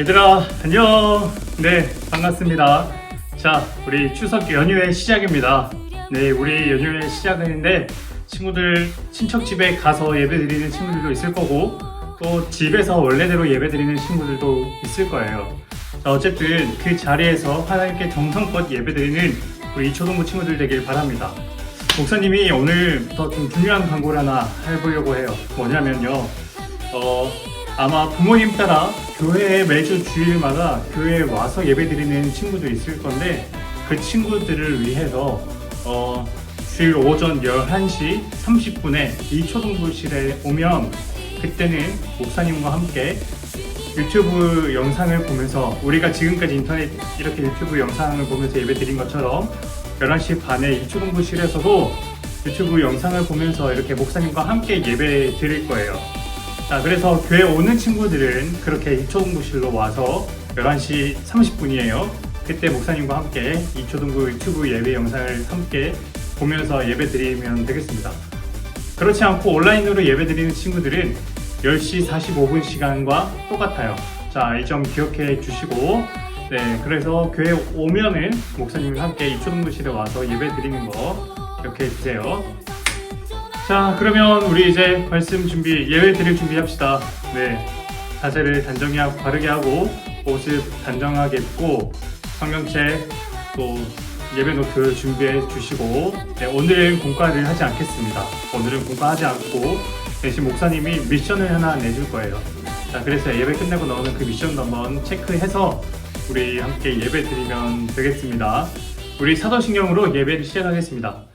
얘들아 안녕. 네, 반갑습니다. 자, 우리 추석 연휴의 시작입니다. 네, 우리 연휴의 시작인데 친구들 친척 집에 가서 예배 드리는 친구들도 있을 거고 또 집에서 원래대로 예배 드리는 친구들도 있을 거예요. 자, 어쨌든 그 자리에서 하나님께 정성껏 예배 드리는 우리 이초동부 친구들 되길 바랍니다. 목사님이 오늘부터 좀 중요한 광고를 하나 해보려고 해요. 뭐냐면요, 아마 부모님 따라 교회에 매주 주일마다 교회에 와서 예배 드리는 친구도 있을 건데 그 친구들을 위해서 주일 오전 11시 30분에 이 초등부실에 오면 그때는 목사님과 함께 유튜브 영상을 보면서 우리가 지금까지 인터넷 이렇게 유튜브 영상을 보면서 예배 드린 것처럼 11시 반에 이 초등부실에서도 유튜브 영상을 보면서 이렇게 목사님과 함께 예배 드릴 거예요. 자, 그래서 교회 오는 친구들은 그렇게 이초등부실로 와서 11시 30분이에요. 그때 목사님과 함께 이초등부 유튜브 예배 영상을 함께 보면서 예배 드리면 되겠습니다. 그렇지 않고 온라인으로 예배 드리는 친구들은 10시 45분 시간과 똑같아요. 자, 이 점 기억해 주시고, 네, 그래서 교회 오면은 목사님과 함께 이초등부실에 와서 예배 드리는 거 기억해 주세요. 자, 그러면 우리 이제 말씀 준비, 예배 드릴 준비합시다. 네, 자세를 단정히 하고 바르게 하고 옷을 단정하게 입고 성경책 또 예배 노트 준비해 주시고, 네, 오늘은 공과를 하지 않겠습니다. 오늘은 공과하지 않고 대신 목사님이 미션을 하나 내줄 거예요. 자, 그래서 예배 끝내고 나오는 그 미션도 한번 체크해서 우리 함께 예배 드리면 되겠습니다. 우리 사도신경으로 예배를 시작하겠습니다.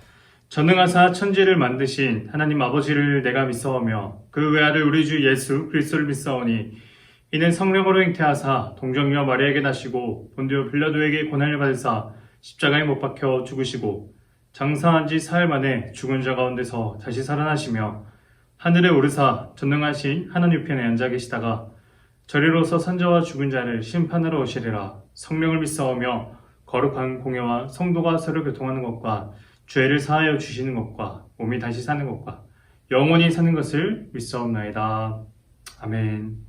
전능하사 천지를 만드신 하나님 아버지를 내가 믿사오며 그 외아들 우리 주 예수 그리스도를 믿사오니 이는 성령으로 잉태하사 동정녀 마리아에게 나시고 본디오 빌라도에게 고난을 받으사 십자가에 못 박혀 죽으시고 장사한 지 사흘 만에 죽은 자 가운데서 다시 살아나시며 하늘에 오르사 전능하신 하나님 편에 앉아 계시다가 저리로서 산자와 죽은 자를 심판하러 오시리라. 성령을 믿사오며 거룩한 공예와 성도가 서로 교통하는 것과 죄를 사하여 주시는 것과 몸이 다시 사는 것과 영원히 사는 것을 믿사옵나이다. 아멘.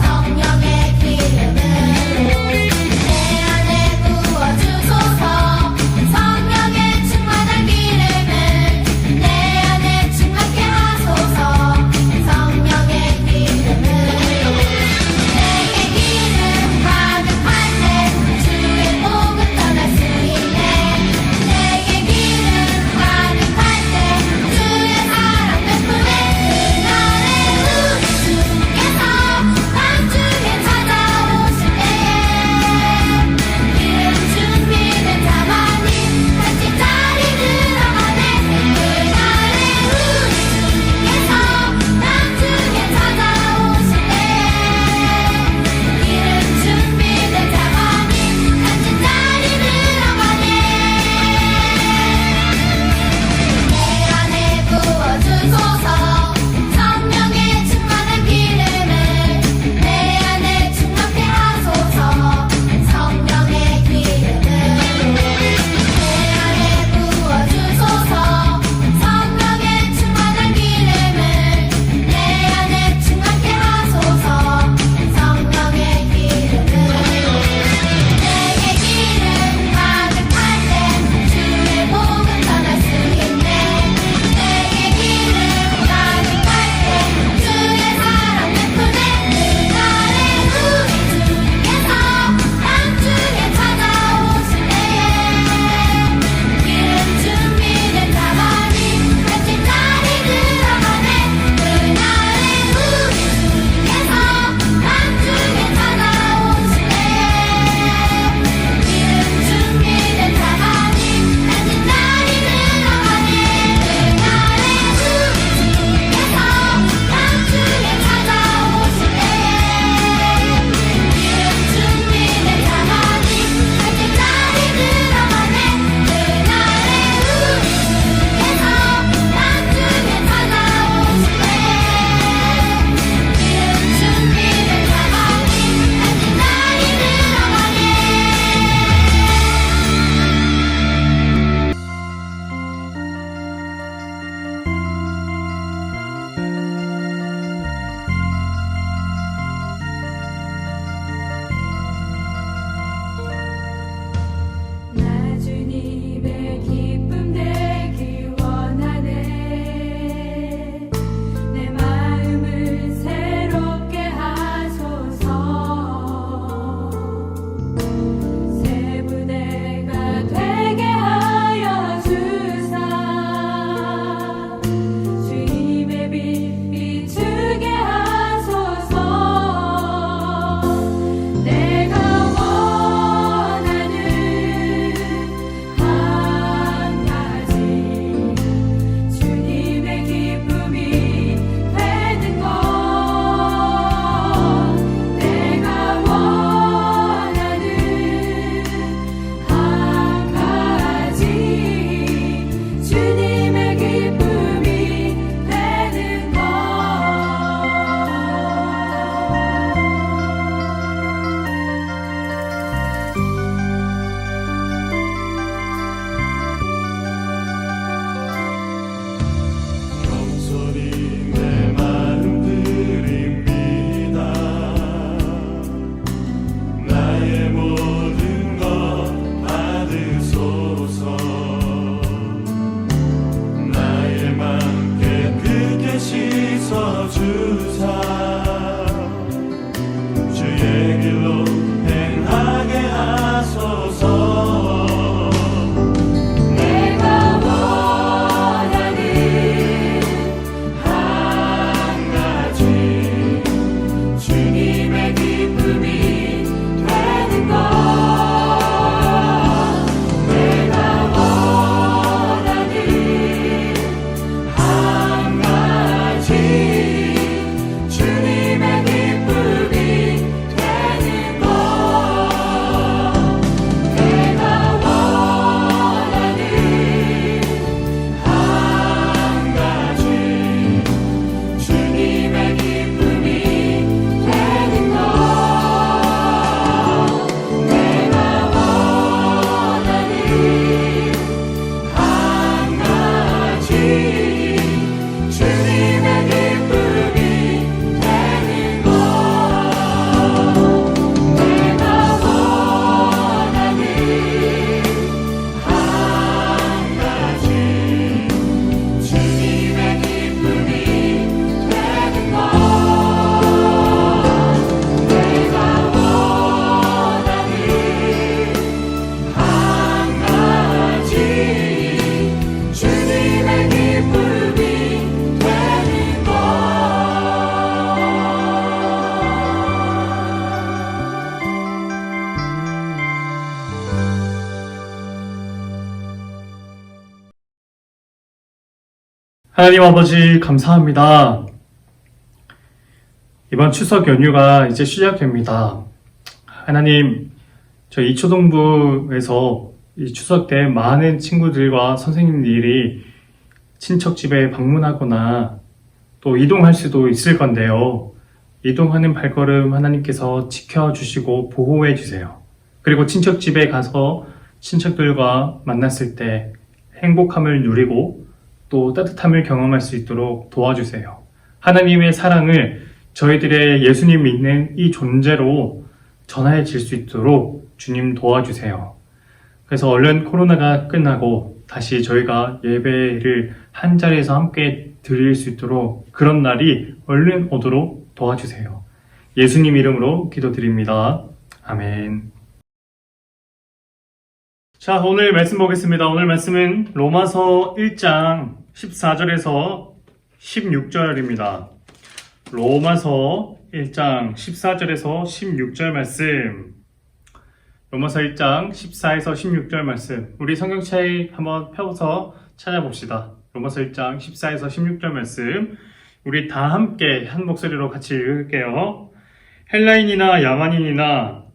성령 하나님 아버지 감사합니다. 이번 추석 연휴가 이제 시작됩니다. 하나님, 저희 이초동부에서 이 추석 때 많은 친구들과 선생님들이 친척 집에 방문하거나 또 이동할 수도 있을 건데요. 이동하는 발걸음 하나님께서 지켜주시고 보호해 주세요. 그리고 친척 집에 가서 친척들과 만났을 때 행복함을 누리고 또 따뜻함을 경험할 수 있도록 도와주세요. 하나님의 사랑을 저희들의 예수님 믿는 이 존재로 전해질 수 있도록 주님 도와주세요. 그래서 얼른 코로나가 끝나고 다시 저희가 예배를 한 자리에서 함께 드릴 수 있도록 그런 날이 얼른 오도록 도와주세요. 예수님 이름으로 기도드립니다. 아멘. 자, 오늘 말씀 보겠습니다. 오늘 말씀은 로마서 1장 14절에서 16절입니다. 로마서 1장 14절에서 16절 말씀. 로마서 1장 14에서 16절 말씀. 우리 성경책 한번 펴서 찾아봅시다. 로마서 1장 14에서 16절 말씀. 우리 다 함께 한 목소리로 같이 읽을게요. 헬라인이나 야만인이나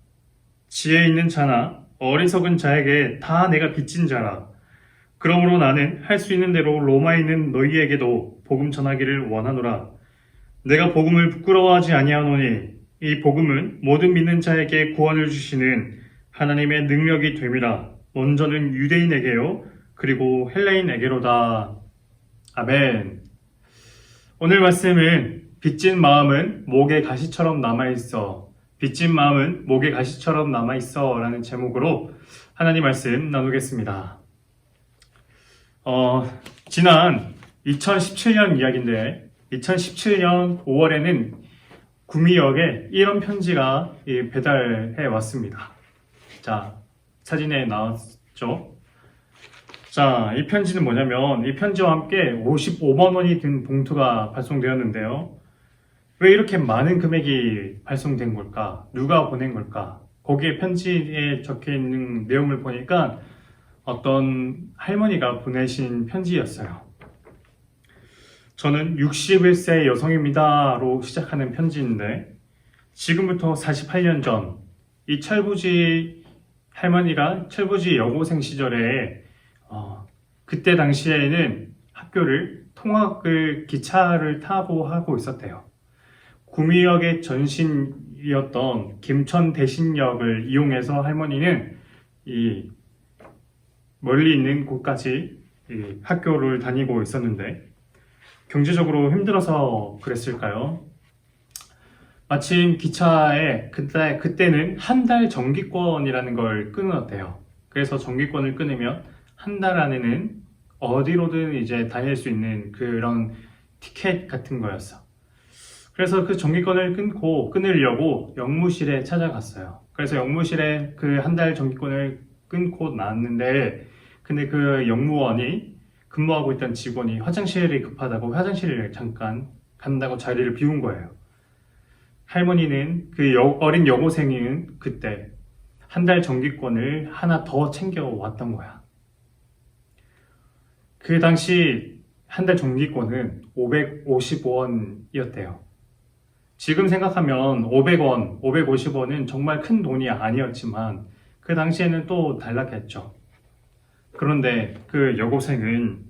지혜 있는 자나 어리석은 자에게 다 내가 빚진 자라. 그러므로 나는 할 수 있는 대로 로마에 있는 너희에게도 복음 전하기를 원하노라. 내가 복음을 부끄러워하지 아니하노니 이 복음은 모든 믿는 자에게 구원을 주시는 하나님의 능력이 됨이라. 먼저는 유대인에게요 그리고 헬라인에게로다. 아멘. 오늘 말씀은 빚진 마음은 목에 가시처럼 남아있어. 빚진 마음은 목에 가시처럼 남아있어 라는 제목으로 하나님 말씀 나누겠습니다. 지난 2017년 이야기인데 2017년 5월에는 구미역에 이런 편지가 배달해 왔습니다. 자, 사진에 나왔죠? 자, 이 편지는 뭐냐면 이 편지와 함께 55만 원이 든 봉투가 발송되었는데요. 왜 이렇게 많은 금액이 발송된 걸까? 누가 보낸 걸까? 거기에 편지에 적혀 있는 내용을 보니까 어떤 할머니가 보내신 편지였어요. 저는 61세 여성입니다로 시작하는 편지인데 지금부터 48년 전 이 철부지 할머니가 철부지 여고생 시절에 그때 당시에는 학교를 통학을 기차를 타고 하고 있었대요. 구미역의 전신이었던 김천 대신역을 이용해서 할머니는 이 멀리 있는 곳까지 학교를 다니고 있었는데 경제적으로 힘들어서 그랬을까요? 마침 기차에 그때는 한 달 정기권이라는 걸 끊었대요. 그래서 정기권을 끊으면 한 달 안에는 어디로든 이제 다닐 수 있는 그런 티켓 같은 거였어. 그래서 그 정기권을 끊으려고 영무실에 찾아갔어요. 그래서 영무실에 그 한 달 정기권을 끊고 나왔는데 근데 그 영무원이 근무하고 있던 직원이 화장실이 급하다고 화장실을 잠깐 간다고 자리를 비운 거예요. 할머니는 그 어린 여고생은 그때 한 달 정기권을 하나 더 챙겨왔던 거야. 그 당시 한 달 정기권은 555원이었대요. 지금 생각하면 500원, 550원은 정말 큰 돈이 아니었지만 그 당시에는 또 달랐겠죠. 그런데 그 여고생은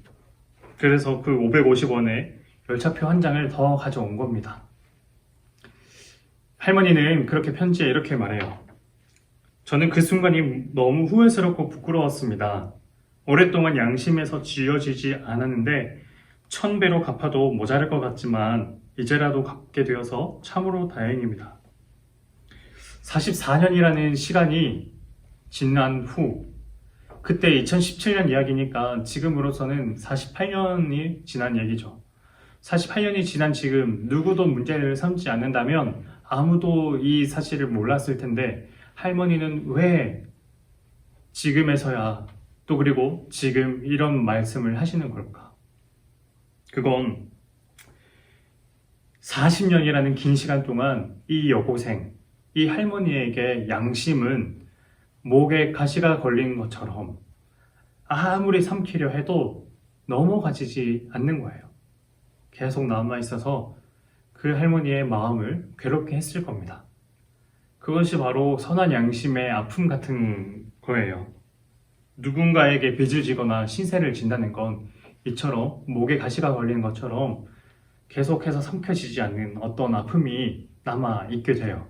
그래서 그 550원에 열차표 한 장을 더 가져온 겁니다. 할머니는 그렇게 편지에 이렇게 말해요. 저는 그 순간이 너무 후회스럽고 부끄러웠습니다. 오랫동안 양심에서 지어지지 않았는데 1000배로 갚아도 모자랄 것 같지만 이제라도 갚게 되어서 참으로 다행입니다. 44년이라는 시간이 지난 후 그때 2017년 이야기니까 지금으로서는 48년이 지난 얘기죠. 48년이 지난 지금 누구도 문제를 삼지 않는다면 아무도 이 사실을 몰랐을 텐데 할머니는 왜 지금에서야 또 그리고 지금 이런 말씀을 하시는 걸까? 그건 40년이라는 긴 시간 동안 이 여고생, 이 할머니에게 양심은 목에 가시가 걸린 것처럼 아무리 삼키려 해도 넘어가지지 않는 거예요. 계속 남아 있어서 그 할머니의 마음을 괴롭게 했을 겁니다. 그것이 바로 선한 양심의 아픔 같은 거예요. 누군가에게 빚을 지거나 신세를 진다는 건 이처럼 목에 가시가 걸리는 것처럼 계속해서 삼켜지지 않는 어떤 아픔이 남아 있게 돼요.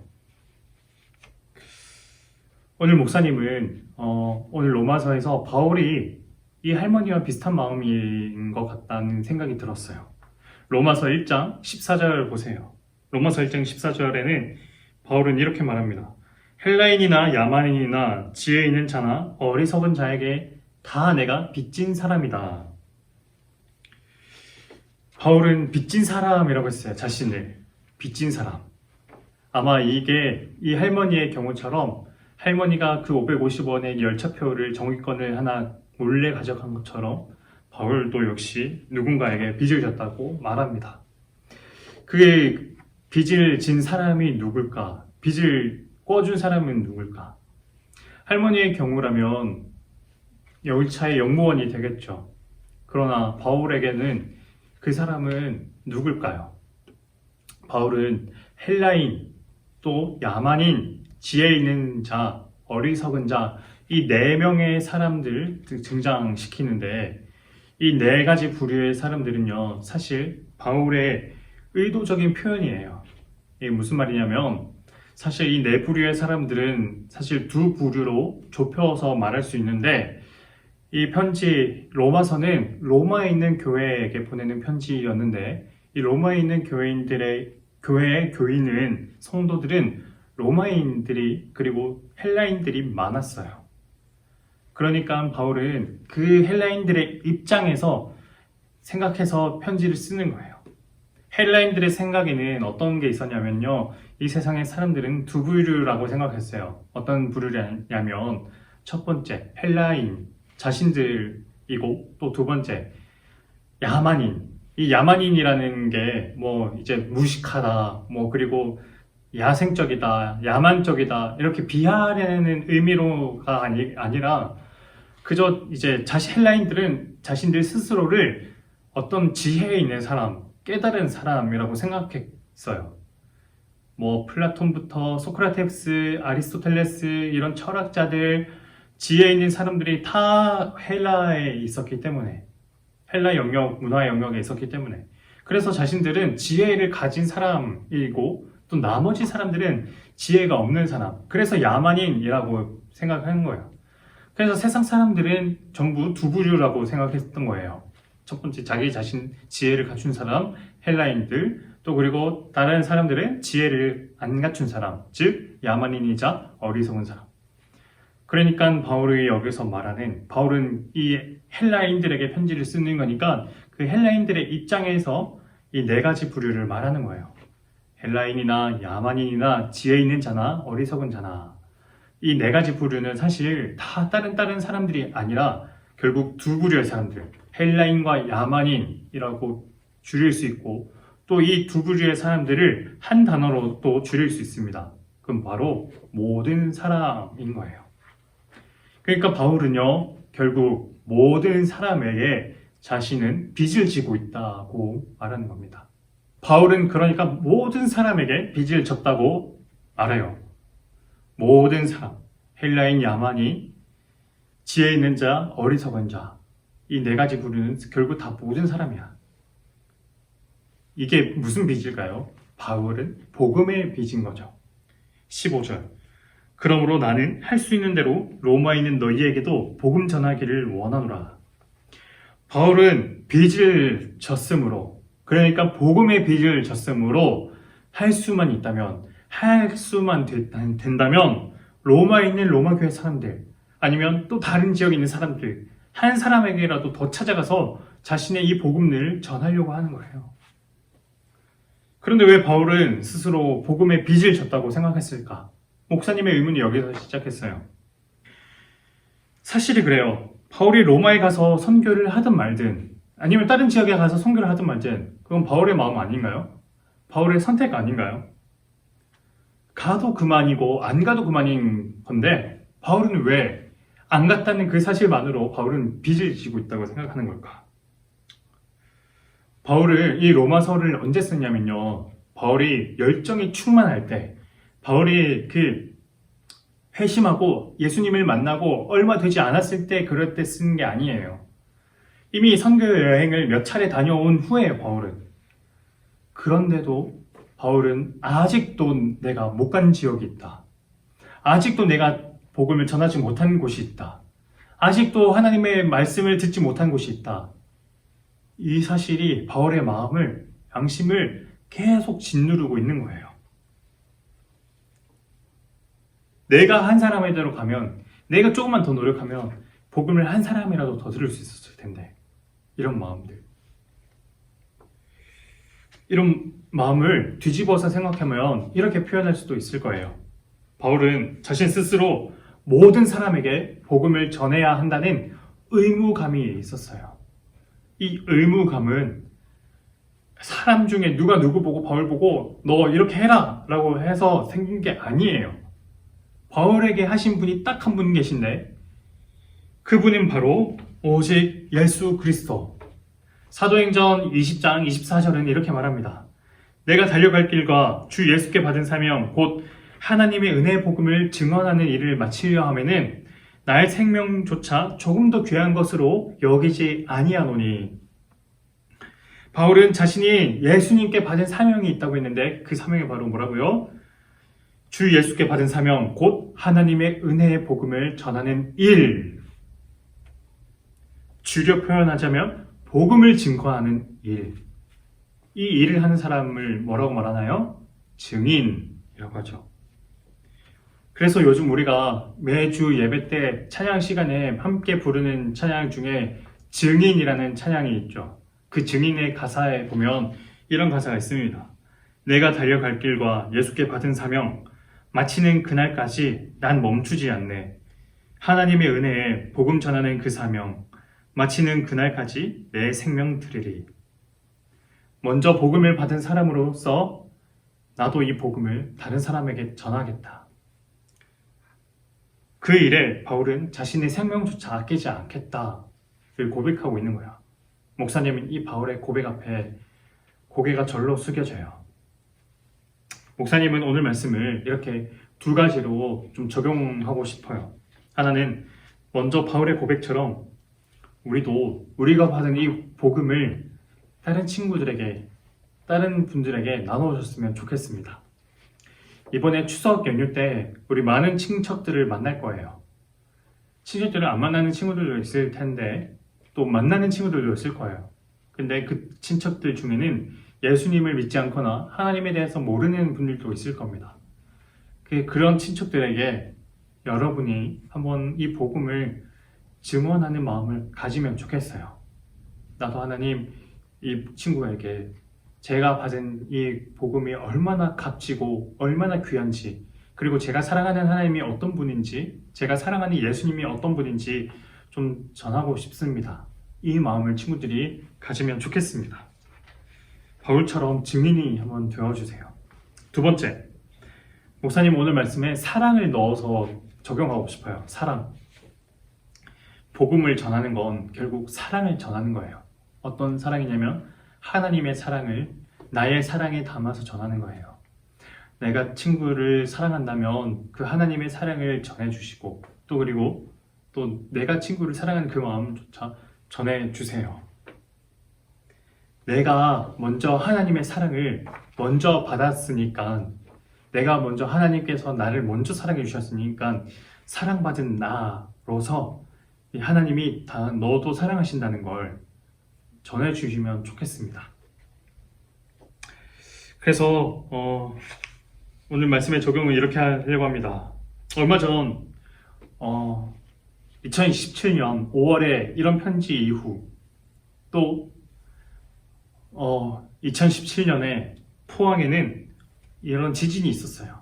오늘 목사님은 오늘 로마서에서 바울이 이 할머니와 비슷한 마음인 것 같다는 생각이 들었어요. 로마서 1장 14절 보세요. 로마서 1장 14절에는 바울은 이렇게 말합니다. 헬라인이나 야만인이나 지혜 있는 자나 어리석은 자에게 다 내가 빚진 사람이다. 바울은 빚진 사람이라고 했어요. 자신을 빚진 사람. 아마 이게 이 할머니의 경우처럼 할머니가 그 550원의 열차표를 정기권을 하나 몰래 가져간 것처럼 바울도 역시 누군가에게 빚을 졌다고 말합니다. 그게 빚을 진 사람이 누굴까? 빚을 꿔준 사람은 누굴까? 할머니의 경우라면 열차의 영무원이 되겠죠. 그러나 바울에게는 그 사람은 누굴까요? 바울은 헬라인, 또 야만인, 지혜 있는 자, 어리석은 자, 이 네 명의 사람들 등장시키는데 이 네 가지 부류의 사람들은요, 사실 바울의 의도적인 표현이에요. 이게 무슨 말이냐면 사실 이 네 부류의 사람들은 사실 두 부류로 좁혀서 말할 수 있는데 이 편지 로마서는 로마에 있는 교회에게 보내는 편지였는데 이 로마에 있는 교회의 교인은 성도들은 로마인들이 그리고 헬라인들이 많았어요. 그러니까 바울은 그 헬라인들의 입장에서 생각해서 편지를 쓰는 거예요. 헬라인들의 생각에는 어떤 게 있었냐면요. 이 세상의 사람들은 두 부류라고 생각했어요. 어떤 부류냐면 첫 번째 헬라인 자신들이고 또 두 번째 야만인. 이 야만인이라는 게 뭐 이제 무식하다 뭐 그리고 야생적이다 야만적이다 이렇게 비하하려는 의미로가 아니라 그저 이제 헬라인들은 자신들 스스로를 어떤 지혜에 있는 사람 깨달은 사람이라고 생각했어요. 뭐 플라톤부터 소크라테스, 아리스토텔레스 이런 철학자들 지혜 있는 사람들이 다 헬라에 있었기 때문에 헬라 영역, 문화 영역에 있었기 때문에 그래서 자신들은 지혜를 가진 사람이고 또 나머지 사람들은 지혜가 없는 사람 그래서 야만인이라고 생각하는 거예요. 그래서 세상 사람들은 전부 두 부류라고 생각했던 거예요. 첫 번째 자기 자신 지혜를 갖춘 사람 헬라인들 또 그리고 다른 사람들은 지혜를 안 갖춘 사람 즉 야만인이자 어리석은 사람. 그러니까 바울이 여기서 말하는 바울은 이 헬라인들에게 편지를 쓰는 거니까 그 헬라인들의 입장에서 이 네 가지 부류를 말하는 거예요. 헬라인이나 야만인이나 지혜 있는 자나 어리석은 자나 이 네 가지 부류는 사실 다 다른 사람들이 아니라 결국 두 부류의 사람들 헬라인과 야만인이라고 줄일 수 있고 또 이 두 부류의 사람들을 한 단어로 또 줄일 수 있습니다. 그럼 바로 모든 사람인 거예요. 그러니까 바울은요 결국 모든 사람에게 자신은 빚을 지고 있다고 말하는 겁니다. 바울은 그러니까 모든 사람에게 빚을 졌다고 말해요. 모든 사람, 헬라인, 야만인, 지혜 있는 자, 어리석은 자, 이 네 가지 부류는 결국 다 모든 사람이야. 이게 무슨 빚일까요? 바울은 복음의 빚인 거죠. 15절. 그러므로 나는 할 수 있는 대로 로마에 있는 너희에게도 복음 전하기를 원하노라. 바울은 빚을 졌으므로 그러니까 복음의 빚을 졌으므로 할 수만 있다면 할 수만 된다면 로마에 있는 로마 교회 사람들 아니면 또 다른 지역에 있는 사람들 한 사람에게라도 더 찾아가서 자신의 이 복음을 전하려고 하는 거예요. 그런데 왜 바울은 스스로 복음의 빚을 졌다고 생각했을까? 목사님의 의문이 여기서 시작했어요. 사실이 그래요. 바울이 로마에 가서 선교를 하든 말든 아니면 다른 지역에 가서 선교를 하든 말든 그건 바울의 마음 아닌가요? 바울의 선택 아닌가요? 가도 그만이고 안 가도 그만인 건데 바울은 왜 안 갔다는 그 사실만으로 바울은 빚을 지고 있다고 생각하는 걸까? 바울을 이 로마서를 언제 썼냐면요. 바울이 열정이 충만할 때, 바울이 그 회심하고 예수님을 만나고 얼마 되지 않았을 때 그럴 때 쓴 게 아니에요. 이미 선교 여행을 몇 차례 다녀온 후에 바울은. 그런데도 바울은 아직도 내가 못 간 지역이 있다. 아직도 내가 복음을 전하지 못한 곳이 있다. 아직도 하나님의 말씀을 듣지 못한 곳이 있다. 이 사실이 바울의 마음을, 양심을 계속 짓누르고 있는 거예요. 내가 한 사람에게로 가면, 내가 조금만 더 노력하면 복음을 한 사람이라도 더 들을 수 있었을 텐데. 이런 마음들. 이런 마음을 뒤집어서 생각하면 이렇게 표현할 수도 있을 거예요. 바울은 자신 스스로 모든 사람에게 복음을 전해야 한다는 의무감이 있었어요. 이 의무감은 사람 중에 누가 누구 보고 바울 보고 너 이렇게 해라 라고 해서 생긴 게 아니에요. 바울에게 하신 분이 딱 한 분 계신데 그분은 바로 오직 예수 그리스도. 사도행전 20장 24절은 이렇게 말합니다. 내가 달려갈 길과 주 예수께 받은 사명 곧 하나님의 은혜의 복음을 증언하는 일을 마치려 하면은 나의 생명조차 조금 더 귀한 것으로 여기지 아니하노니. 바울은 자신이 예수님께 받은 사명이 있다고 했는데 그 사명이 바로 뭐라고요? 주 예수께 받은 사명 곧 하나님의 은혜의 복음을 전하는 일. 줄여 표현하자면 복음을 증거하는 일. 이 일을 하는 사람을 뭐라고 말하나요? 증인이라고 하죠. 그래서 요즘 우리가 매주 예배 때 찬양 시간에 함께 부르는 찬양 중에 증인이라는 찬양이 있죠. 그 증인의 가사에 보면 이런 가사가 있습니다. 내가 달려갈 길과 예수께 받은 사명 마치는 그날까지 난 멈추지 않네. 하나님의 은혜에 복음 전하는 그 사명 마치는 그날까지 내 생명 드리리. 먼저 복음을 받은 사람으로서 나도 이 복음을 다른 사람에게 전하겠다. 그 일에 바울은 자신의 생명조차 아끼지 않겠다를 고백하고 있는 거야. 목사님은 이 바울의 고백 앞에 고개가 절로 숙여져요. 목사님은 오늘 말씀을 이렇게 두 가지로 좀 적용하고 싶어요. 하나는 먼저 바울의 고백처럼 우리도 우리가 받은 이 복음을 다른 친구들에게, 다른 분들에게 나눠줬으면 좋겠습니다. 이번에 추석 연휴 때 우리 많은 친척들을 만날 거예요. 친척들을 안 만나는 친구들도 있을 텐데 또 만나는 친구들도 있을 거예요. 근데 그 친척들 중에는 예수님을 믿지 않거나 하나님에 대해서 모르는 분들도 있을 겁니다. 그런 친척들에게 여러분이 한번 이 복음을 증언하는 마음을 가지면 좋겠어요. 나도 하나님, 이 친구에게 제가 받은 이 복음이 얼마나 값지고 얼마나 귀한지, 그리고 제가 사랑하는 하나님이 어떤 분인지, 제가 사랑하는 예수님이 어떤 분인지 좀 전하고 싶습니다. 이 마음을 친구들이 가지면 좋겠습니다. 바울처럼 증인이 한번 되어주세요. 두 번째, 목사님 오늘 말씀에 사랑을 넣어서 적용하고 싶어요. 사랑. 복음을 전하는 건 결국 사랑을 전하는 거예요. 어떤 사랑이냐면 하나님의 사랑을 나의 사랑에 담아서 전하는 거예요. 내가 친구를 사랑한다면 그 하나님의 사랑을 전해주시고 또 그리고 또 내가 친구를 사랑하는 그 마음조차 전해주세요. 내가 먼저 하나님의 사랑을 먼저 받았으니까, 내가 먼저 하나님께서 나를 먼저 사랑해 주셨으니까 사랑받은 나로서 하나님이 다 너도 사랑하신다는 걸 전해주시면 좋겠습니다. 그래서 오늘 말씀의 적용은 이렇게 하려고 합니다. 얼마 전 2017년 5월에 이런 편지 이후 또 2017년에 포항에는 이런 지진이 있었어요.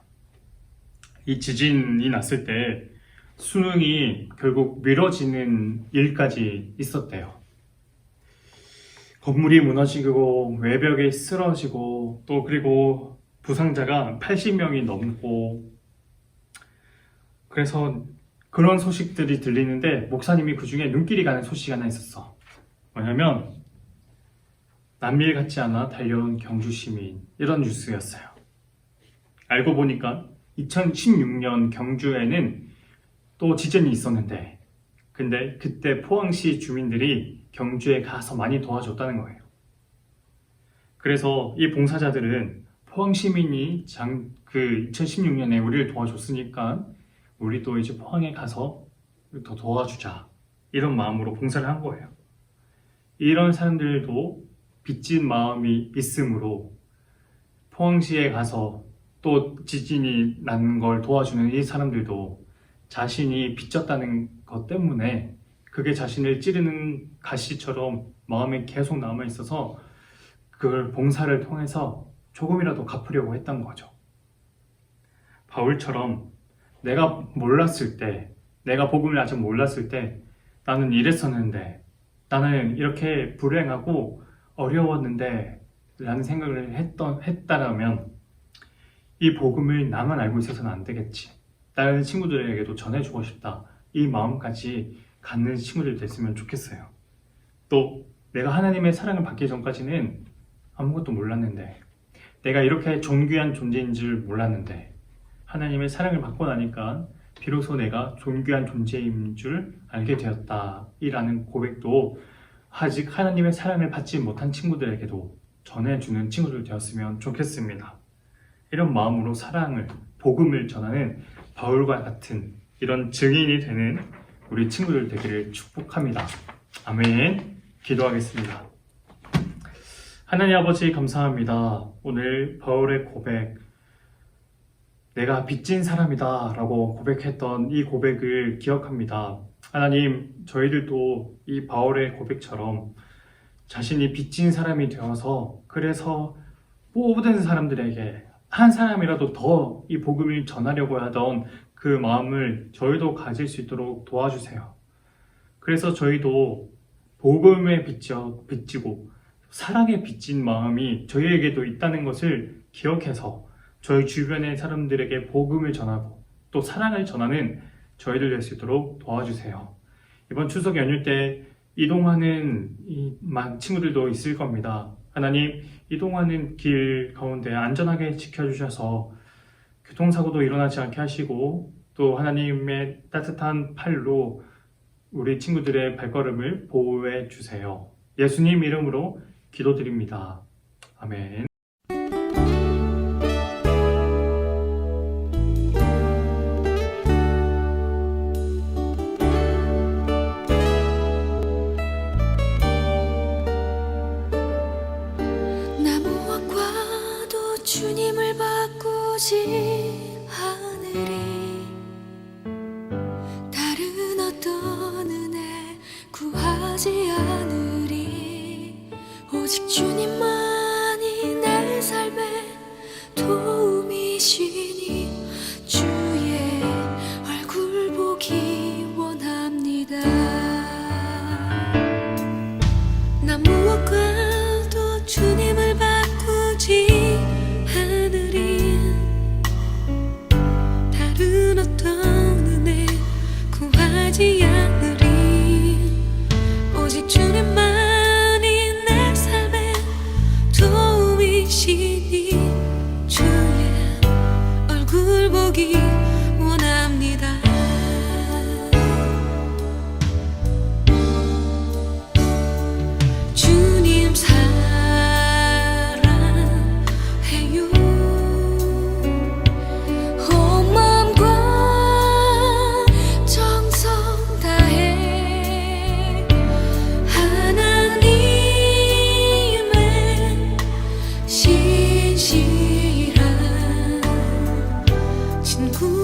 이 지진이 났을 때 수능이 결국 미뤄지는 일까지 있었대요. 건물이 무너지고 외벽이 쓰러지고 또 그리고 부상자가 80명이 넘고, 그래서 그런 소식들이 들리는데 목사님이 그 중에 눈길이 가는 소식이 하나 있었어. 뭐냐면 남일 같지 않아 달려온 경주 시민, 이런 뉴스였어요. 알고 보니까 2016년 경주에는 또 지진이 있었는데, 근데 그때 포항시 주민들이 경주에 가서 많이 도와줬다는 거예요. 그래서 이 봉사자들은 포항 시민이 2016년에 우리를 도와줬으니까 우리도 이제 포항에 가서 더 도와주자, 이런 마음으로 봉사를 한 거예요. 이런 사람들도 빚진 마음이 있으므로 포항시에 가서 또 지진이 난 걸 도와주는 이 사람들도 자신이 빚졌다는 것 때문에 그게 자신을 찌르는 가시처럼 마음에 계속 남아 있어서 그걸 봉사를 통해서 조금이라도 갚으려고 했던 거죠. 바울처럼 내가 몰랐을 때, 내가 복음을 아직 몰랐을 때 나는 이랬었는데, 나는 이렇게 불행하고 어려웠는데 라는 생각을 했다라면 이 복음을 나만 알고 있어서는 안 되겠지, 다른 친구들에게도 전해주고 싶다, 이 마음까지 갖는 친구들 됐으면 좋겠어요. 또 내가 하나님의 사랑을 받기 전까지는 아무것도 몰랐는데, 내가 이렇게 존귀한 존재인 줄 몰랐는데 하나님의 사랑을 받고 나니까 비로소 내가 존귀한 존재인 줄 알게 되었다, 이라는 고백도 아직 하나님의 사랑을 받지 못한 친구들에게도 전해주는 친구들 되었으면 좋겠습니다. 이런 마음으로 사랑을, 복음을 전하는 바울과 같은 이런 증인이 되는 우리 친구들 되기를 축복합니다. 아멘. 기도하겠습니다. 하나님 아버지, 감사합니다. 오늘 바울의 고백, 내가 빚진 사람이다 라고 고백했던 이 고백을 기억합니다. 하나님, 저희들도 이 바울의 고백처럼 자신이 빚진 사람이 되어서, 그래서 모든 사람들에게 한 사람이라도 더 이 복음을 전하려고 하던 그 마음을 저희도 가질 수 있도록 도와주세요. 그래서 저희도 복음에 빚지고 사랑에 빚진 마음이 저희에게도 있다는 것을 기억해서 저희 주변의 사람들에게 복음을 전하고 또 사랑을 전하는 저희들 될 수 있도록 도와주세요. 이번 추석 연휴 때 이동하는 친구들도 있을 겁니다. 하나님, 이동하는 길 가운데 안전하게 지켜주셔서 교통사고도 일어나지 않게 하시고, 또 하나님의 따뜻한 팔로 우리 친구들의 발걸음을 보호해 주세요. 예수님 이름으로 기도드립니다. 아멘. 나무와 과도 주님을 바꾸지 않으리. 다른 어떤 은혜 구하지 않으리. 오직 주님만이 내 삶의 도움이시니 주의 얼굴 보기 원합니다. 나무와 과도 주님을 바꾸지 않으리. 다른 어떤 은혜 구하지 않으리. 오직 주님만이 내 삶의 도움이시니 주의 얼굴 보기 원합니다. 주님 사랑해요. 온 마음과 정성 다해 하나님의 신실한 친구